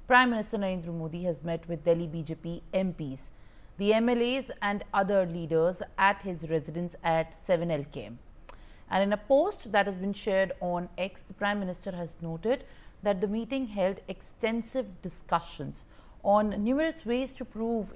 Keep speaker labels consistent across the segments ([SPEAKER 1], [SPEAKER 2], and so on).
[SPEAKER 1] Prime Minister Narendra Modi has met with Delhi BJP MPs, the MLAs and other leaders at his residence at 7 LKM. And in a post that has been shared on X, the Prime Minister has noted that the meeting held extensive discussions on numerous ways to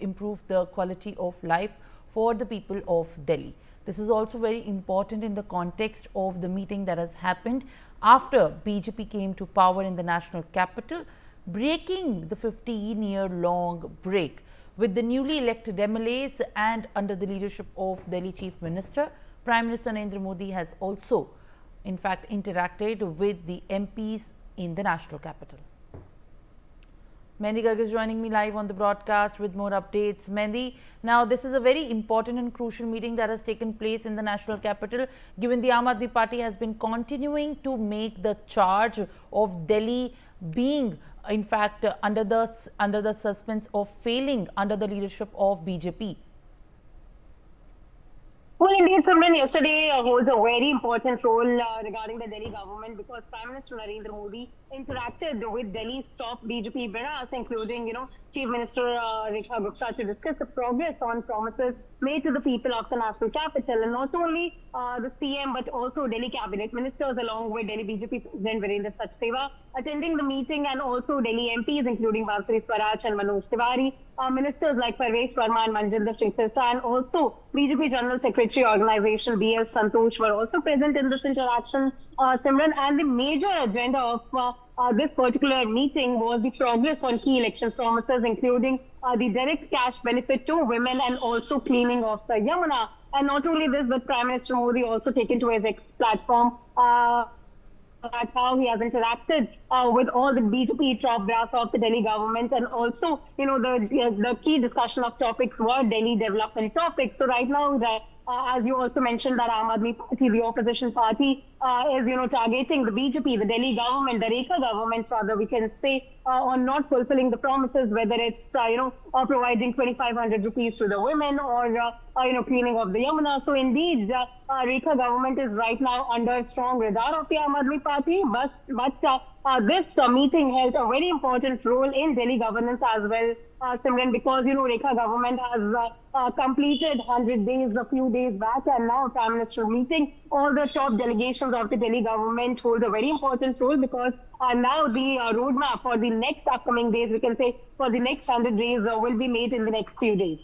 [SPEAKER 1] improve the quality of life for the people of Delhi. This is also very important in the context of the meeting that has happened after BJP came to power in the national capital, breaking the 15-year-long break with the newly elected MLAs and under the leadership of Delhi Chief Minister. Prime Minister Narendra Modi has also, in fact, interacted with the MPs in the national capital. Mehendi Garg is joining me live on the broadcast with more updates. Mehendi, now this is a very important and crucial meeting that has taken place in the national capital, given the Aam Aadmi Party has been continuing to make the charge of Delhi being, in fact, under the suspense of failing under the leadership of BJP.
[SPEAKER 2] Well, indeed, Simran, yesterday holds a very important role regarding the Delhi government because Prime Minister Narendra Modi interacted with Delhi's top BJP brass, including, Chief Minister Rekha Gupta, to discuss the progress on promises made to the people of the national capital. And not only the CM, but also Delhi cabinet ministers, along with Delhi BJP President Virendra Sachdeva, attending the meeting, and also Delhi MPs, including Bansuri Swaraj and Manoj Tiwari, ministers like Parvez Verma and Manjinder Singh Sirsa, and also BJP General Secretary Organization B.L. Santosh were also present in this interaction, Simran. And the major agenda of this particular meeting was the progress on key election promises, including the direct cash benefit to women and also cleaning of the Yamuna. And not only this, but Prime Minister Modi also taken to his X platform. That's how he has interacted with all the BJP top brass of the Delhi government, and also, the key discussion of topics were Delhi development topics. So right now, as you also mentioned, that Aam Aadmi Party, the opposition party, is targeting the BJP, the Delhi government, the Rekha government, rather we can say, on not fulfilling the promises, whether it's providing 2,500 rupees to the women or cleaning of the Yamuna. So indeed, Rekha government is right now under strong radar of the Aam Aadmi Party, but this meeting held a very important role in Delhi governance as well, Simran, because Rekha government has completed 100 days a few days back, and now Prime Minister meeting all the top delegations of the Delhi government hold a very important role, because now the roadmap for the next upcoming days, we can say for the next 100 days, will be made in the next few days.